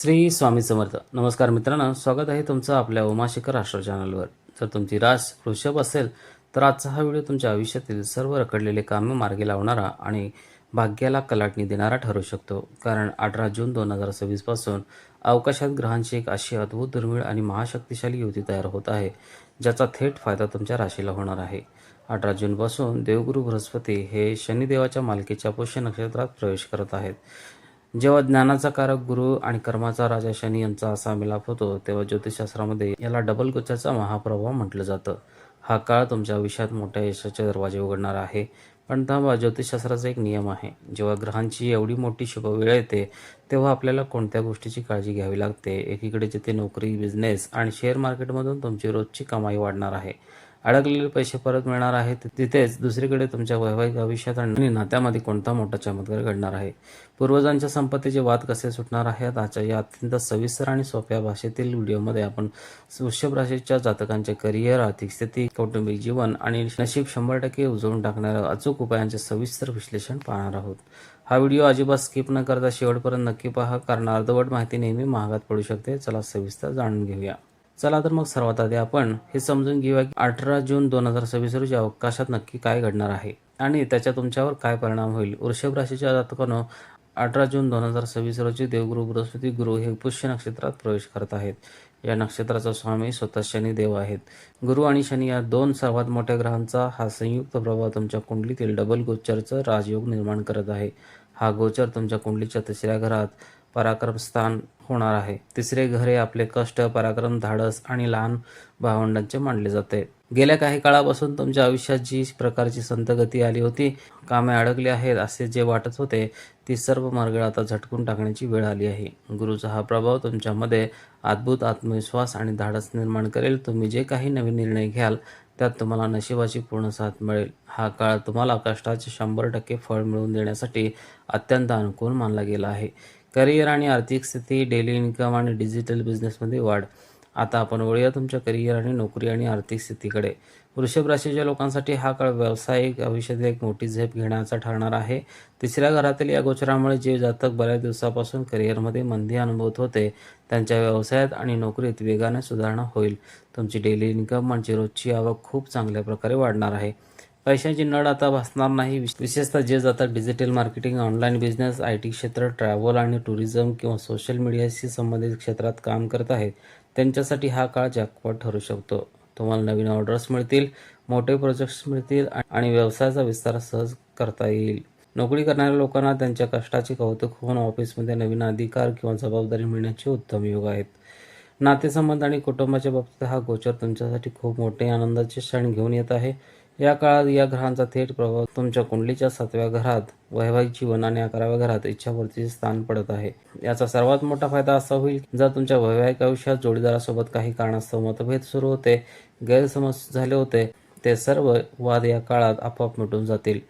श्री स्वामी समर्थ. नमस्कार मित्रांनो, स्वागत आहे तुमचं आपल्या उमाशिखर राष्ट्र चॅनलवर. जर तुमची रास वृषभ असेल तर आजचा हा व्हिडिओ तुमच्या आयुष्यातील सर्व रखडलेले कामे मार्गी लावणारा आणि भाग्याला कलाटणी देणारा ठरू शकतो. कारण 18 जून 2026 पासून अवकाशात ग्रहांची एक अशी अद्भुत, दुर्मिळ आणि महाशक्तिशाली युती तयार होत आहे, ज्याचा थेट फायदा तुमच्या राशीला होणार आहे. 18 जूनपासून देवगुरु बृहस्पती हे शनिदेवाच्या मालकीच्या पुष्य नक्षत्रात प्रवेश करत आहेत. जेव्हा ज्ञानाचा कारक गुरु आणि कर्माचा राजा शनी यांचा असा मिलाप होतो, तेव्हा ज्योतिषशास्त्रामध्ये याला डबल गोचारचा महाप्रभाव म्हटलं जातं. हा काळ तुमच्या आयुष्यात मोठ्या यशाचे दरवाजे उघडणार आहे. पण थांबा, ज्योतिषशास्त्राचा एक नियम आहे. जेव्हा ग्रहांची एवढी मोठी शुभ वेळ येते, तेव्हा आपल्याला कोणत्या गोष्टीची काळजी घ्यावी लागते. एकीकडे जिथे नोकरी, बिझनेस आणि शेअर मार्केटमधून तुमची रोजची कमाई वाढणार आहे, अडकलेले पैसे परत मिळणार आहेत, तिथेच दुसरीकडे तुमच्या वैवाहिक आयुष्यात आणि नात्यामध्ये कोणता मोठा चमत्कार घडणार आहे. पूर्वजांच्या संपत्तीचे वाद कसे सुटणार आहेत, आजच्या या अत्यंत सविस्तर आणि सोप्या भाषेतील व्हिडिओमध्ये आपण वृषभ राशीच्या जातकांचे करिअर, आर्थिक स्थिती, कौटुंबिक जीवन आणि नशीब 100% उजळून टाकणाऱ्या अचूक उपायांचे सविस्तर विश्लेषण पाहणार आहोत. हा व्हिडिओ अजिबात स्किप न करता शेवटपर्यंत नक्की पहा, कारण अर्धवट माहिती नेहमी महागात पडू शकते. चला सविस्तर जाणून घेऊया. चला तर मग सर्वात आधी आपण हे समजून घेऊया की 18 जून 2026 रोजी अवकाशात नक्की काय घडणार आहे आणि त्याचा तुमच्यावर काय परिणाम होईल. वृषभ राशीच्या जातकांनो, 18 जून 2026 रोजी देवगुरु बृहस्पती गुरु हे पुष्य नक्षत्रात प्रवेश करत आहेत. या नक्षत्राचा स्वामी स्वतः शनिदेव आहेत. गुरु आणि शनी या दोन सर्वात मोठ्या ग्रहांचा हा संयुक्त प्रभाव तुमच्या कुंडलीतील डबल गोचरचं राजयोग निर्माण करत आहे. हा गोचर तुमच्या कुंडलीच्या तिसऱ्या घरात पराक्रम स्थान होणार आहे. तिसरे घर हे आपले कष्ट, पराक्रम, धाडस आणि लहान भावंडांचे मानले जाते. गेल्या काही काळापासून तुमच्या आयुष्यात जी प्रकारची संत गती आली होती, कामे अडकली आहेत असे जे वाटत होते, ती सर्व मार्ग आता झटकून टाकण्याची वेळ आली आहे. गुरुचा हा प्रभाव तुमच्यामध्ये अद्भुत आत्मविश्वास आणि धाडस निर्माण करेल. तुम्ही जे काही नवीन निर्णय घ्याल त्यात तुम्हाला नशिबाची पूर्ण साथ मिळेल. हा काळ तुम्हाला कष्टाचे 100% फळ मिळवून देण्यासाठी अत्यंत अनुकूल मानला गेला आहे. करिअर आणि आर्थिक स्थिती, डेली इन्कम आणि डिजिटल बिझनेसमध्ये वाढ. आता आपण वळूया तुमच्या करिअर आणि नोकरी आणि आर्थिक स्थितीकडे. वृषभ राशीच्या लोकांसाठी हा काळ व्यावसायिक आयुष्यात एक मोठी झेप घेण्याचा ठरणार आहे. तिसऱ्या घरातील या गोचरामुळे जे जातक बऱ्याच दिवसापासून करिअरमध्ये मंदी अनुभवत होते, त्यांच्या व्यवसायात आणि नोकरीत वेगाने सुधारणा होईल. तुमची डेली इन्कम म्हणजे रोजची आवक खूप चांगल्या प्रकारे वाढणार आहे. पैशांची नड आता भासणार नाही. विशेषतः जे जातात digital marketing, online business, IT क्षेत्र, ट्रॅव्हल आणि टुरिझम किंवा सोशल मीडियाशी संबंधित क्षेत्रात काम करत आहेत, त्यांच्यासाठी हा काळ जॅकपॉट ठरू शकतो. तुम्हाला नवीन ऑर्डर्स मिळतील, मोठे प्रोजेक्ट्स मिळतील आणि व्यवसायाचा विस्तार सहज करता येईल. नोकरी करणाऱ्या लोकांना त्यांच्या कष्टाचे कौतुक होऊन ऑफिसमध्ये नवीन अधिकार किंवा जबाबदारी मिळण्याचे उत्तम योग आहेत. नातेसंबंध आणि कुटुंबाच्या बाबतीत हा गोचर तुमच्यासाठी खूप मोठे आनंदाचे क्षण घेऊन येत आहे. या काळात या ग्रहांचा थेट प्रभाव तुमच्या कुंडलीच्या 7व्या घरात वैवाहिक जीवन आणि 11व्या घरात इच्छापूर्तीचे स्थान पडत आहे. याचा सर्वात मोठा फायदा असा होईल, जर तुमच्या वैवाहिक आयुष्यात जोडीदारासोबत काही कारणास्तव मतभेद सुरू होते, गैरसमज झाले होते, ते सर्व वाद या काळात आपोआप मिटून जातील.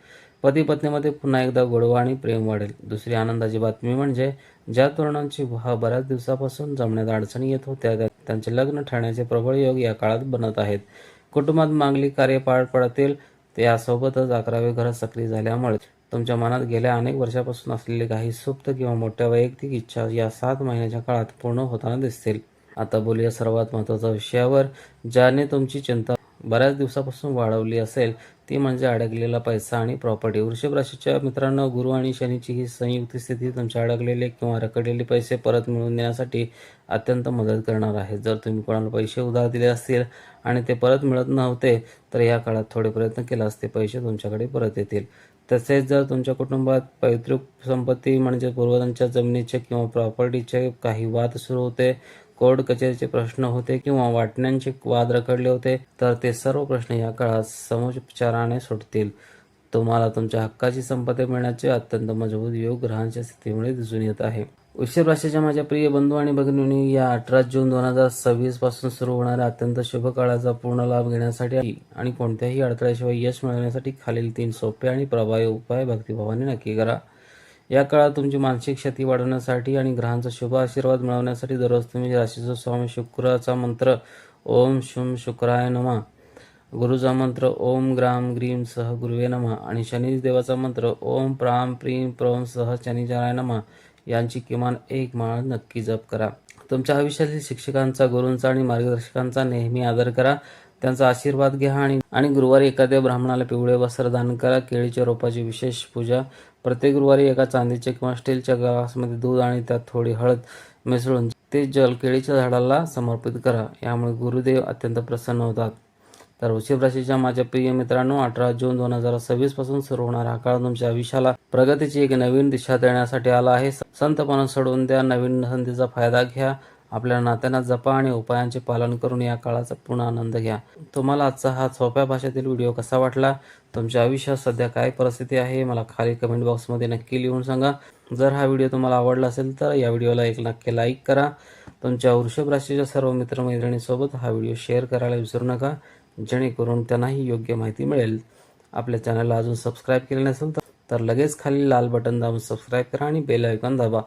पती पत्नीमध्ये पुन्हा एकदा गोडवा आणि प्रेम वाढेल. दुसरी आनंदाची बातमी म्हणजे ज्या तरुणांची बऱ्याच दिवसापासून जमण्यात अडचणी येत होत्या, त्यांचे लग्न ठरण्याचे प्रबळ योग या काळात बनत आहेत. कुटुंबात मांगलिक कार्य पार पडतील. यासोबतच 11वे घर सक्रिय झाल्यामुळे तुमच्या मनात गेल्या अनेक वर्षापासून असलेले काही सुप्त किंवा मोठ्या वैयक्तिक इच्छा या 7 महिन्याच्या काळात पूर्ण होताना दिसतील. आता बोलूया सर्वात महत्त्वाच्या विषयावर, ज्याने तुमची चिंता बऱ्याच दिवसापासून वाढवली असेल, ती म्हणजे अडकलेला पैसा आणि प्रॉपर्टी. वृषभ राशीच्या मित्रांनो, गुरु आणि शनीची ही संयुक्त स्थिती तुमचे अडकलेले किंवा रखडलेले पैसे परत मिळवून देण्यासाठी अत्यंत मदत करणार आहे. जर तुम्ही कोणाला पैसे उधार दिले असतील आणि ते परत मिळत नव्हते, तर या काळात थोडे प्रयत्न केलास ते पैसे तुमच्याकडे परत येतील. तसेच जर तुमच्या कुटुंबात पैतृक संपत्ती म्हणजे पूर्वजांच्या जमिनीचे किंवा प्रॉपर्टीचे काही वाद सुरू होते, कोर्ट कचेरीचे प्रश्न होते किंवा वाटण्यांचे वाद रखडले होते, तर ते सर्व प्रश्न या काळात समोपचाराने सुटतील. तुम्हाला तुमच्या हक्काची संपत्ती मिळण्याचे अत्यंत मजबूत योग ग्रहांच्या स्थितीमुळे दिसून येत आहे. वृषभ राशीच्या माझ्या प्रिय बंधू आणि भगिनींनी, या 18 जून 2026 पासून सुरू होणाऱ्या अत्यंत शुभ काळाचा पूर्ण लाभ घेण्यासाठी आणि कोणत्याही अडथळ्याशिवाय यश मिळवण्यासाठी खालील 3 सोपे आणि प्रभावी उपाय भक्तिभावाने नक्की करा. या काळात तुमची मानसिक शक्ती वाढवण्यासाठी आणि ग्रहांचा शुभ आशीर्वाद मिळवण्यासाठी दररोज तुम्ही राशीचा स्वामी शुक्राचा मंत्र ओम शुम शुक्राय नमः, गुरुचा मंत्र ओम ग्राम ग्रीम सह गुरुवे नमः आणि शनिदेवाचा मंत्र ओम प्राम प्रीम प्रौम सह शनिचाराय नमः यांची किमान एक माळ नक्की जप करा. तुमच्या आयुष्यातील शिक्षकांचा, गुरूंचा आणि मार्गदर्शकांचा नेहमी आदर करा. त्यांचा आशीर्वाद घ्या आणि गुरुवारी एखाद्या ब्राह्मणाला पिवळे वस्त्र दान करा. केळीच्या रोपाची विशेष पूजा. प्रत्येक गुरुवारी एका चांदीच्या किंवा स्टीलच्या ग्लासमध्ये दूध आणि त्यात थोडी हळद मिसळून ते जल केळीच्या झाडाला समर्पित करा. यामुळे गुरुदेव अत्यंत प्रसन्न होतात. तर वृश्चिक राशीच्या माझ्या प्रिय मित्रांनो, 18 जून 2026 पासून सुरू होणारा हा काळ तुमच्या आयुष्याला प्रगतीची एक नवीन दिशा देण्यासाठी आला आहे. संतपणा सोडून द्या, नवीन संधीचा फायदा घ्या, आपल्या नात्यांना जपा आणि उपायांचे पालन करून या काळाचा पूर्ण आनंद घ्या. तुम्हाला आजचा हा सोप्या भाषेतील व्हिडिओ कसा वाटला? तुमच्या आयुष्यात सध्या काय परिस्थिती आहे? मला खाली कमेंट बॉक्समध्ये नक्की लिहून सांगा. जर हा व्हिडिओ तुम्हाला आवडला असेल तर या व्हिडिओला एक नक्की लाईक करा. तुमच्या वृषभ राशीच्या सर्व मित्रमैत्रिणींसोबत हा व्हिडिओ शेअर करायला विसरू नका, जेणेकरून त्यांनाही योग्य माहिती मिळेल. आपल्या चॅनलला अजून सबस्क्राईब केले नसेल तर लगेच खाली लाल बटन दाबून सबस्क्राईब करा आणि बेल आयकॉन दाबा,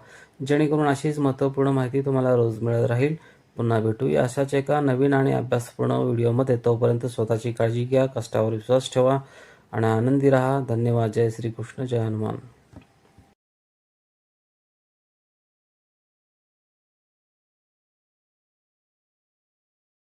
जेणेकरून अशीच महत्त्वपूर्ण माहिती तुम्हाला रोज मिळत राहील. पुन्हा भेटूया अशाच एका नवीन आणि अभ्यासपूर्ण व्हिडिओमध्ये. तोपर्यंत स्वतःची काळजी घ्या, कष्टावर विश्वास ठेवा आणि आनंदी राहा. धन्यवाद. जय श्री कृष्ण, जय हनुमान.